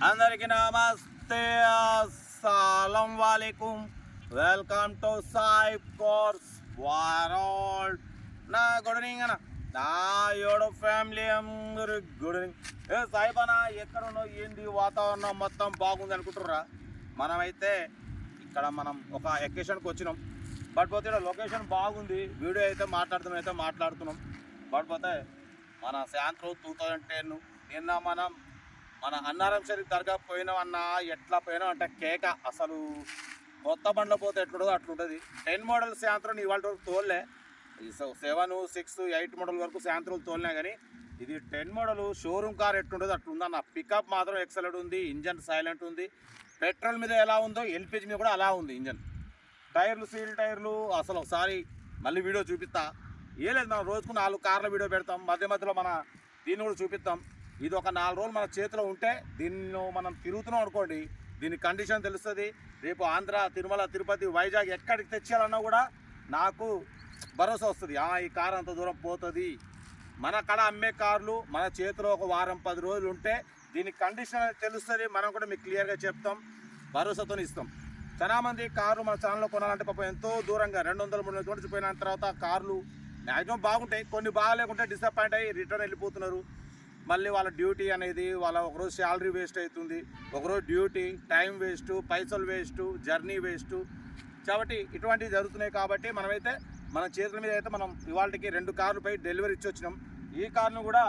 అందరికి నమస్తే, అస్సలం వాలేకుం. Welcome to Sai course world. నా గుడ్ ఈవినింగ్ అన్న, నా యోడో ఫ్యామిలీ అందరు గుడ్ ఈవినింగ్. సాయిబ్ అన్న, ఎక్కడ ఉన్నావు, ఏంటి వాతావరణం మొత్తం బాగుంది అనుకుంటుర్రా? మనమైతే ఇక్కడ మనం ఒక ఎకేషన్కి వచ్చినాం. బట్ పోతే లొకేషన్ బాగుంది, వీడియో అయితే మాట్లాడుతున్నాం. బట్ పోతే మన శాంత్రో 2010 నిన్న మనం మన అన్నారం షరీఫ్ దర్గా పోయినామన్నా. ఎట్లా పోయినాం అంటే కేక, అసలు కొత్త బండ్లో పోతే ఎట్లుంటుందో అట్లుంటుంది. 10 మోడల్ శాంత్రం ఇవాళ వరకు తోలే, 7, 6, 8 మోడల్ వరకు శాంత్రులు తోలినా, కానీ ఇది 10 మోడల్ షోరూమ్ కార్ ఎట్లుంటుంది అట్లుందన్న. పికప్ మాత్రం ఎక్సలెంట్ ఉంది, ఇంజన్ సైలెంట్ ఉంది. పెట్రోల్ మీద ఎలా ఉందో ఎల్పిజి మీద కూడా అలా ఉంది ఇంజన్. టైర్లు, సీల్ టైర్లు, అసలు ఒకసారి మళ్ళీ వీడియో చూపిస్తా. ఏ లేదు, మనం రోజుకు 4 కార్ల వీడియో పెడతాం, మధ్యలో మన దీన్ని కూడా చూపిస్తాం. ఇది ఒక 4 రోజులు మన చేతిలో ఉంటే, దీన్ని మనం తిరుగుతున్నాం అనుకోండి, దీని కండిషన్ తెలుస్తుంది. రేపు ఆంధ్ర, తిరుమల, తిరుపతి, వైజాగ్ ఎక్కడికి తెచ్చేయాలన్నా కూడా నాకు భరోసా వస్తుంది. ఈ కారు అంత దూరం పోతుంది. మన కడ అమ్మే కార్లు మన చేతిలో ఒక వారం 10 రోజులు ఉంటే దీని కండిషన్ తెలుస్తుంది. మనం కూడా మీకు క్లియర్గా చెప్తాం, భరోసాతో ఇస్తాం. చాలామంది కార్లు మన ఛానల్లో కొనాలంటే పాపం ఎంతో దూరంగా 200-300 కిలోమీటర్స్ పోయిన తర్వాత కార్లు మ్యాక్సిమం బాగుంటాయి, కొన్ని బాగాలేకుంటే డిసప్పాయింట్ అయ్యి రిటర్న్ వెళ్ళిపోతున్నారు. మళ్ళీ వాళ్ళ డ్యూటీ అనేది, వాళ్ళ ఒకరోజు శాలరీ వేస్ట్ అవుతుంది, ఒకరోజు డ్యూటీ టైం వేస్ట్, పైసలు వేస్ట్, జర్నీ వేస్ట్. కాబట్టి ఇటువంటివి జరుగుతున్నాయి. కాబట్టి మనమైతే మన చేతుల మీద అయితే మనం ఇవాళకి 2 కార్లు పై డెలివరీ ఇచ్చి వచ్చినాం. ఈ కార్ను కూడా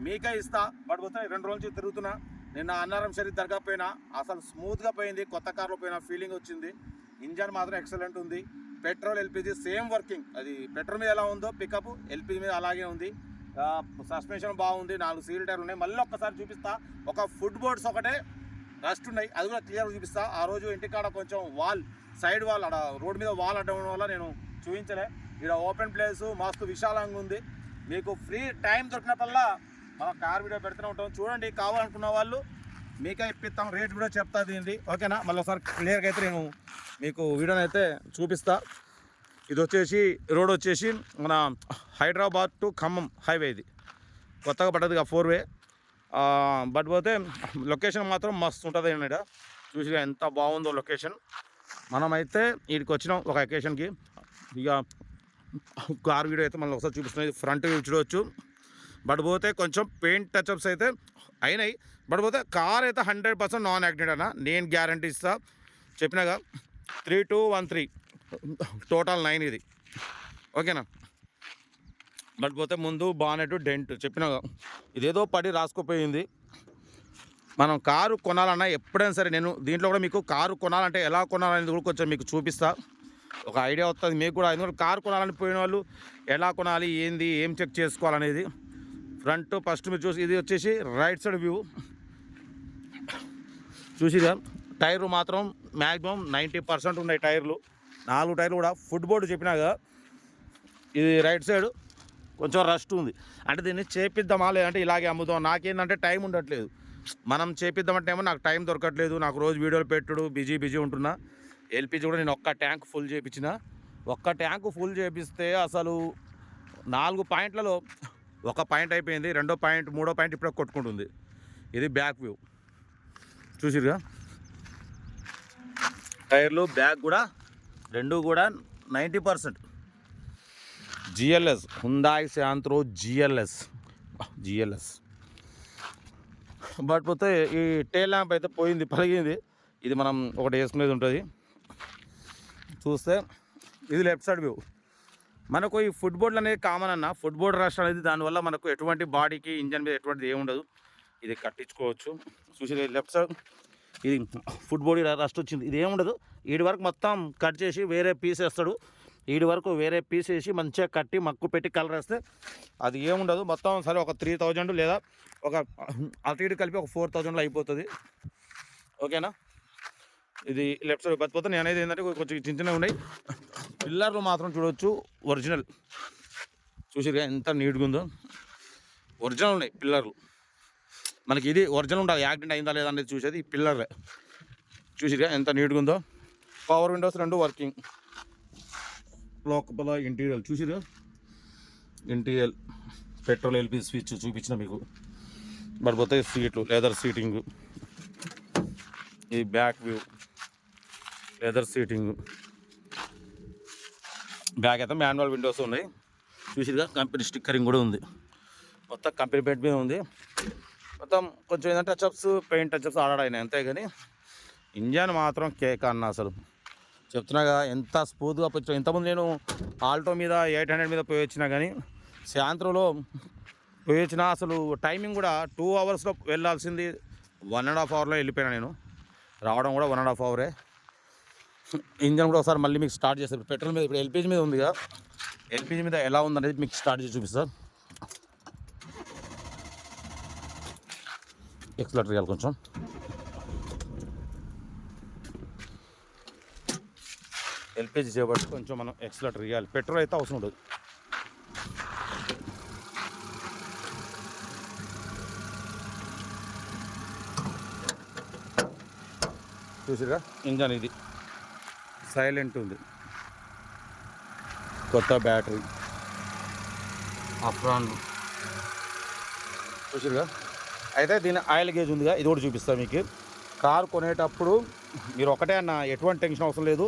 మీకే ఇస్తా. బట్ పోతే 2 రోజుల నుంచి తిరుగుతున్నా. నిన్న అన్నారం షరీఫ్ దర్గా పోయినా, అసలు స్మూత్గా పోయింది. కొత్త కార్లో పోయినా ఫీలింగ్ వచ్చింది. ఇంజన్ మాత్రం ఎక్సలెంట్ ఉంది. Petrol, LPG same working. అది పెట్రోల్ మీద ఎలా ఉందో పికప్ ఎల్పిజి మీద అలాగే ఉంది. సస్పెన్షన్ బాగుంది, 4 సీల్ టైర్లు ఉన్నాయి. మళ్ళీ ఒక్కసారి చూపిస్తా. ఒక ఫుట్ బోర్డ్స్ ఒకటే రస్ట్ ఉన్నాయి, అది కూడా క్లియర్గా చూపిస్తా. ఆ రోజు ఇంటికాడ కొంచెం సైడ్ వాల్ అక్కడ రోడ్ మీద వాల్ అడ్డం వల్ల నేను చూపించలే. ఇక్కడ ఓపెన్ ప్లేస్ మస్తు విశాలంగా ఉంది. మీకు ఫ్రీ టైం దొరికినప్పుడల్లా మనం కార్ వీడియో పెడుతూనే ఉంటాం. చూడండి, కావాలనుకున్న వాళ్ళు మీకే ఇప్పిస్తాం, రేట్ కూడా చెప్తా దీనిది, ఓకేనా? మళ్ళీ ఒకసారి క్లియర్గా అయితే నేను మీకు వీడియోని అయితే చూపిస్తా. ఇది వచ్చేసి రోడ్ వచ్చేసి మన హైదరాబాద్ టు ఖమ్మం హైవే, ఇది కొత్తగా పడ్డదిగా 4 వే. బట్ పోతే లొకేషన్ మాత్రం మస్తు ఉంటుంది అన్నమాట. చూసిగా ఎంత బాగుందో లొకేషన్. మనమైతే వీడికి వచ్చినాం ఒక అకేషన్కి. ఇక కార్ వీడియో అయితే మనం ఒకసారి చూపిస్తున్నాం. ఫ్రంట్ వ్యూ చూడవచ్చు. బట్ పోతే కొంచెం పెయింట్ టచ్అప్స్ అయితే అయినాయి. బట్ పోతే కార్ అయితే 100% నాన్ యాక్సిడెంట్ అన్న, నేను గ్యారంటీ ఇస్తా. చెప్పినాగా 3213 టోటల్ 9 ఇది, ఓకేనా? బట్ పోతే ముందు బానెట్ డెంట్ చెప్పినాగా, ఇదేదో పడి రాసుకుపోయింది. మనం కారు కొనాలన్నా ఎప్పుడైనా సరే, నేను దీంట్లో కూడా మీకు కారు కొనాలంటే ఎలా కొనాలనేది కూడా కొంచెం మీకు చూపిస్తా. ఒక ఐడియా వస్తుంది మీకు కూడా. ఎందుకంటే కారు కొనాలని పోయిన వాళ్ళు ఎలా కొనాలి, ఏంది, ఏం చెక్ చేసుకోవాలనేది. ఫ్రంట్ ఫస్ట్ మీరు చూసి, ఇది వచ్చేసి రైట్ సైడ్ వ్యూ చూసిగా. టైర్లు మాత్రం మ్యాక్సిమం 90% ఉన్నాయి టైర్లు. 4 టైర్లు కూడా ఫుట్ బోర్డు చెప్పినాగా. ఇది రైట్ సైడ్ కొంచెం రస్ట్ ఉంది. అంటే దీన్ని చేపిద్దామా లేదంటే ఇలాగే అమ్ముదాం. నాకేంటంటే టైం ఉండట్లేదు. మనం చేపిద్దామంటే ఏమో నాకు టైం దొరకట్లేదు. నాకు రోజు వీడియోలు పెట్టుడు బిజీ ఉంటున్నా. ఎల్పిజి కూడా నేను ఒక్క ట్యాంక్ ఫుల్ చేయించిన. ఒక్క ట్యాంకు ఫుల్ చేపిస్తే అసలు 4 పాయింట్లలో 1 పాయింట్ అయిపోయింది. 2వ పాయింట్ 3వ పాయింట్ ఇప్పుడే కొట్టుకుంటుంది. ఇది బ్యాక్ వ్యూ చూసిరుగా. టైర్లు బ్యాక్ కూడా 2 కూడా 90%. GLS హుందాయ్ Santro GLS. బట్ పోతే ఈ టైల్ ల్యాంప్ అయితే పోయింది, పలిగింది. ఇది మనం ఒకటి వేసుకునేది ఉంటుంది. చూస్తే ఇది లెఫ్ట్ సైడ్ వ్యూ. మనకు ఈ ఫుట్ బోర్డులు అనేది కామన్ అన్న. ఫుట్ బోర్డ్ రష్ అనేది, దానివల్ల మనకు ఎటువంటి బాడీకి ఇంజన్ మీద ఎటువంటిది ఏముండదు. ఇది కట్టించుకోవచ్చు. చూసి లెఫ్ట్ సైడ్ ఇది ఫుట్ బోర్డ్ రస్ట్ వచ్చింది. ఇది ఏముండదు. వీడి వరకు మొత్తం కట్ చేసి వేరే పీస్ వేస్తాడు. వీడి వరకు వేరే పీస్ వేసి మంచిగా కట్టి మక్కు పెట్టి కలర్ వేస్తే అది ఏముండదు. మొత్తం సరే ఒక 3000 లేదా ఒక అటు ఇటు కలిపి ఒక 4000లో అయిపోతుంది, ఓకేనా? ఇది లెఫ్ట్ సైడ్ పచ్చిపోతే. నేను అనేది ఏంటంటే కొంచెం చిన్నగా ఉన్నాయి. పిల్లర్లు మాత్రం చూడవచ్చు ఒరిజినల్. చూసిగా ఎంత నీట్గా ఉందో. ఒరిజినల్ ఉన్నాయి పిల్లర్లు. మనకి ఇది ఒరిజినల్ ఉండాలి, యాక్సిడెంట్ అయిందా లేదా అనేది చూసేది ఈ పిల్లర్లే. చూసిగా ఎంత నీట్గా ఉందో. Power windows 2 working. లోపల ఇంటీరియర్ చూసిగా. ఇంటీరియర్ పెట్రోల్ ఎల్పిజి స్విచ్ చూపించిన మీకు. మరి పోతే సీట్లు లెదర్ సీటింగ్. ఈ back view, leather seating, back అయితే మాన్యువల్ విండోస్ ఉన్నాయి. చూసిగా కంపెనీ స్టిక్కరింగ్ కూడా ఉంది. మొత్తం కంపెనీ పెయింట్ మీద ఉంది. మొత్తం కొంచెం ఏదైనా టచ్అప్స్, పెయింట్ టచ్అప్స్ ఆడాయినాయి అంతే. కానీ ఇంజన్ మాత్రం కేక్ అన్న. అసలు చెప్తున్నాగా ఎంత స్మూత్గా పోయి. ఇంతకుముందు నేను ఆల్టో మీద 800 మీద పోయి వచ్చినా, కానీ శాంత్రోలో పోయి వచ్చినా అసలు టైమింగ్ కూడా 2 అవర్స్లో వెళ్ళాల్సింది 1.5 అవర్లో వెళ్ళిపోయినా. నేను రావడం కూడా 1.5 అవరే. ఇంజన్ కూడా ఒకసారి మళ్ళీ మీకు స్టార్ట్ చేస్తారు. పెట్రోల్ మీద ఇప్పుడు ఎల్పిజి మీద ఉంది కదా, ఎల్పిజి మీద ఎలా ఉందనేది మీకు స్టార్ట్ చేసి చూపిస్తారు. ఎక్సలేటర్ ఇవ్వాలి కొంచెం. ఎల్పిజి చేయబట్టి కొంచెం మనం ఎక్సలేటర్ ఇవ్వాలి. పెట్రోల్ అయితే అవసరం ఉండదు. చూసిగా ఇంజన్ ఇది సైలెంట్ ఉంది. కొత్త బ్యాటరీ, అఫ్రాన్లు చూసిగా. అయితే దీని ఆయిల్ గేజ్ ఉందిగా, ఇది కూడా చూపిస్తాను మీకు. కారు కొనేటప్పుడు మీరు ఒకటే అన్న, ఎటువంటి టెన్షన్ అవసరం లేదు.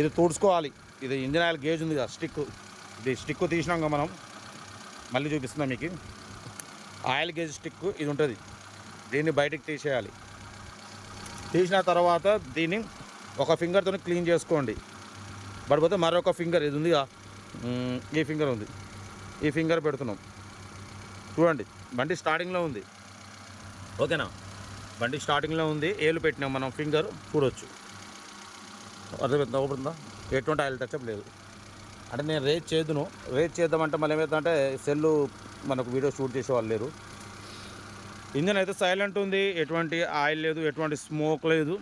ఇది తుడుచుకోవాలి. ఇది ఇంజన్ ఆయిల్ గేజ్ ఉంది కదా, స్టిక్. ఇది స్టిక్ తీసినాక మనం మళ్ళీ చూపిస్తున్నాం మీకు. ఆయిల్ గేజ్ స్టిక్ ఇది ఉంటుంది. దీన్ని బయటికి తీసేయాలి. తీసిన తర్వాత దీన్ని ఒక ఫింగర్తో క్లీన్ చేసుకోండి. పడిపోతే మరొక ఫింగర్ ఇది ఉందిగా, ఈ ఫింగర్ ఉంది, ఈ ఫింగర్ పెడుతున్నాం. చూడండి బండి స్టార్టింగ్లో ఉంది. ఓకేనా, బండి స్టార్టింగ్లో ఉంది. ఏలు పెట్టినాం మనం, ఫింగర్ చూడవచ్చు. అర్థమవుతుందా? అవుతుందా? ఎటువంటి ఆయిల్ టచ్అప్ లేదు. అంటే నేను రేట్ చేద్దును. రేట్ చేద్దామంటే మళ్ళీ ఏమవుతుందంటే సెల్లు మనకు వీడియో షూట్ చేసేవాళ్ళు లేరు. ఇంజన్ అయితే సైలెంట్ ఉంది. ఎటువంటి ఆయిల్ లేదు, ఎటువంటి స్మోక్ లేదు.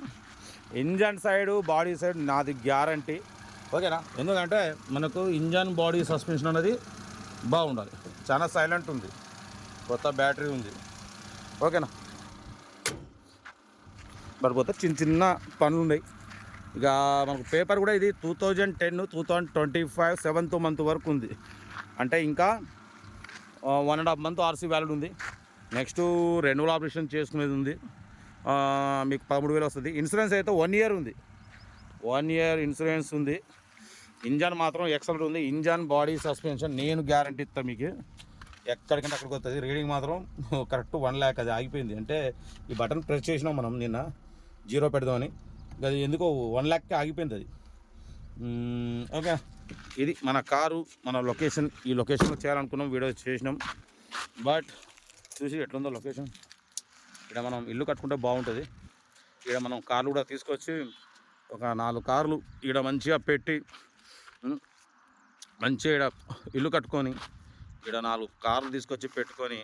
ఇంజన్ సైడు, బాడీ సైడ్ నాది గ్యారంటీ. ఓకేనా, ఎందుకంటే మనకు ఇంజన్, బాడీ, సస్పెన్షన్ అనేది బాగుండాలి. చాలా సైలెంట్ ఉంది. కొత్త బ్యాటరీ ఉంది. ఓకేనా, పడిపోతే చిన్న చిన్న పనులు ఉన్నాయి. ఇక మనకు పేపర్ కూడా ఇది 2010, 2025 7th మంత్ వరకు ఉంది. అంటే ఇంకా 1.5 మంత్ ఆర్సీ వ్యాలిడ్ ఉంది. నెక్స్ట్ రెన్యువల్ ఆపరేషన్ చేసుకునేది ఉంది. మీకు 13,000 వస్తుంది. ఇన్సూరెన్స్ అయితే 1 ఇయర్ ఉంది. 1 ఇయర్ ఇన్సూరెన్స్ ఉంది. ఇంజన్ మాత్రం ఎక్సలెంట్ ఉంది. ఇంజన్, బాడీ, సస్పెన్షన్ నేను గ్యారంటీ ఇస్తాను మీకు. ఎక్కడికంటే అక్కడికి వస్తుంది. రీడింగ్ మాత్రం కరెక్ట్ 1 lakh. అది ఆగిపోయింది. అంటే ఈ బటన్ ప్రెస్ చేసినాం మనం నిన్న 0 పెడదామని. అది ఎందుకో 1 lakh ఆగిపోయింది అది. ఓకే, ఇది మన కారు, మన లొకేషన్. ఈ లొకేషన్లో చేయాలనుకున్నాం, వీడియో చేసినాం. బట్ చూసి ఎట్లుందో లొకేషన్. ఇక్కడ మనం ఇల్లు కట్టుకుంటే బాగుంటుంది. ఇక్కడ మనం కార్లు కూడా తీసుకొచ్చి ఒక 4 కార్లు ఇక్కడ మంచిగా పెట్టి మంచిగా ఇక్కడ ఇల్లు కట్టుకొని ఇక్కడ 4 కార్లు తీసుకొచ్చి పెట్టుకొని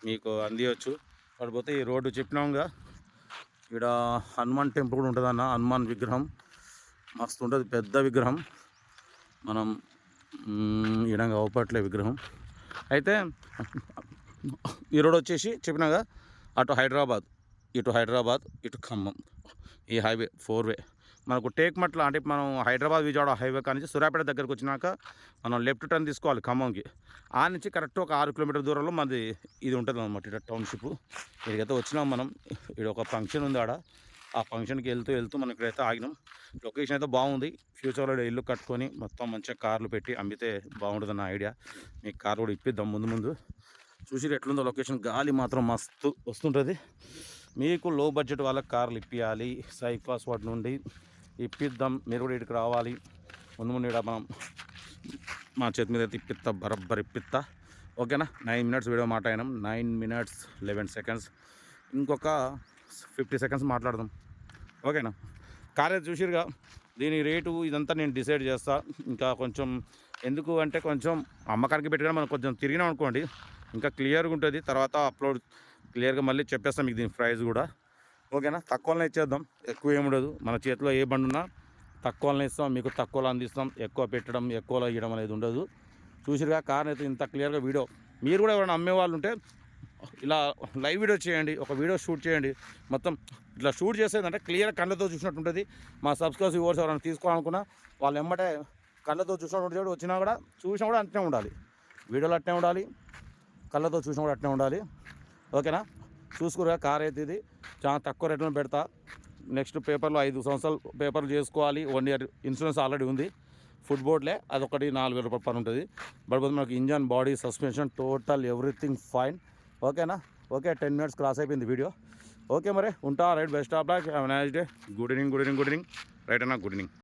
మీకు అందియచ్చు. పడిపోతే ఈ రోడ్డు చెప్పినాంగా, ఇక్కడ హనుమాన్ టెంపుల్ కూడా ఉంటుందన్న. హనుమాన్ విగ్రహం మస్తు ఉంటుంది, పెద్ద విగ్రహం. మనం ఈడంగా అవుపట్లే విగ్రహం. అయితే ఈ రోడ్ వచ్చేసి చెప్పినాగా, అటు హైదరాబాద్, ఇటు ఖమ్మం, ఈ హైవే 4 వే. మనకు టేక్మట్ల అంటే మనం హైదరాబాద్ విజయవాడ హైవే కానీ సూర్యాపేట దగ్గరకు వచ్చినాక మనం లెఫ్ట్ టర్న్ తీసుకోవాలి ఖమ్మంకి. ఆ నుంచి కరెక్ట్ ఒక 6 కిలోమీటర్ దూరంలో మనది ఇది ఉంటుంది అనమాట. ఇక్కడ టౌన్షిప్. ఇక్కడికైతే వచ్చినాం మనం. ఇక్కడ ఒక ఫంక్షన్ ఉంది. ఆడ ఆ ఫంక్షన్కి వెళ్తూ మనం ఇక్కడైతే ఆగినాం. లొకేషన్ అయితే బాగుంది. ఫ్యూచర్లో ఇల్లు కట్టుకొని మొత్తం మంచిగా కార్లు పెట్టి అమ్మితే బాగుంటుందన్న ఐడియా. మీకు కార్ కూడా ఇప్పిద్దాం ముందు. చూసి ఎట్లుందో లొకేషన్. గాలి మాత్రం మస్తు వస్తుంటుంది. మీకు లో బడ్జెట్ వాళ్ళకి కార్లు ఇప్పించాలి, సైపాస్ వాటి నుండి ఇప్పిద్దాం. మీరు కూడా ఇక్కడికి రావాలి. ముందు ఇక్కడ మనం మా చేతి మీద అయితే ఇప్పిస్తా, బరబ్బర్ ఇప్పిస్తా. ఓకేనా, 9 minutes వీడియో మాట్లాడినాం. 9 minutes 11 seconds. ఇంకొక 50 seconds మాట్లాడదాం. ఓకేనా, కార్ అయితే చూసిరుగా. దీని రేటు ఇదంతా నేను డిసైడ్ చేస్తా. ఇంకా కొంచెం ఎందుకు అంటే కొంచెం అమ్మకానికి పెట్టినా మనం కొంచెం తిరిగినాం అనుకోండి, ఇంకా క్లియర్గా ఉంటుంది. తర్వాత అప్లోడ్ క్లియర్గా మళ్ళీ చెప్పేస్తాం మీకు దీని ప్రైస్ కూడా. ఓకేనా, తక్కువలో ఇచ్చేద్దాం. ఎక్కువ ఏముండదు. మన చేతిలో ఏ బండి ఉన్నా తక్కువలో ఇస్తాం, మీకు తక్కువలో అందిస్తాం. ఎక్కువ పెట్టడం, ఎక్కువలో ఇవ్వడం అనేది ఉండదు. చూసిరుగా కార్ అయితే ఇంత క్లియర్గా వీడియో. మీరు కూడా ఎవరైనా అమ్మే వాళ్ళు ఉంటే ఇలా లైవ్ వీడియో చేయండి, ఒక వీడియో షూట్ చేయండి. మొత్తం ఇట్లా షూట్ చేసేదంటే క్లియర్ కళ్ళతో చూసినట్టు ఉంటుంది. మా సబ్స్క్రైబ్ వ్యూవర్స్ ఎవరైనా తీసుకోవాలనుకున్నా వాళ్ళు ఎమ్మటే కళ్ళతో చూసినట్టు వచ్చినా కూడా చూసినా కూడా అట్నే ఉండాలి. వీడియోలో అట్నే ఉండాలి, కళ్ళతో చూసినా కూడా అట్నే ఉండాలి. ఓకేనా, చూసుకురా. కార్ అయితే ఇది చాలా తక్కువ రేట్లో పెడతా. నెక్స్ట్ పేపర్లో 5 సంవత్సరాలు పేపర్లు చేసుకోవాలి. 1 ఇయర్ ఇన్సూరెన్స్ ఆల్రెడీ ఉంది. ఫుడ్ బోర్డ్లే అదొకటి 4,000 రూపాయలు పని ఉంటుంది. బట్ మనకు engine, body, suspension total everything fine. ఓకేనా? ఓకే, 10 minutes క్రాస్ అయిపోయింది వీడియో. ఓకే మరి ఉంటా. Right, best of luck, have a nice day. Good evening right అన్న, గుడ్ ఈవినింగ్.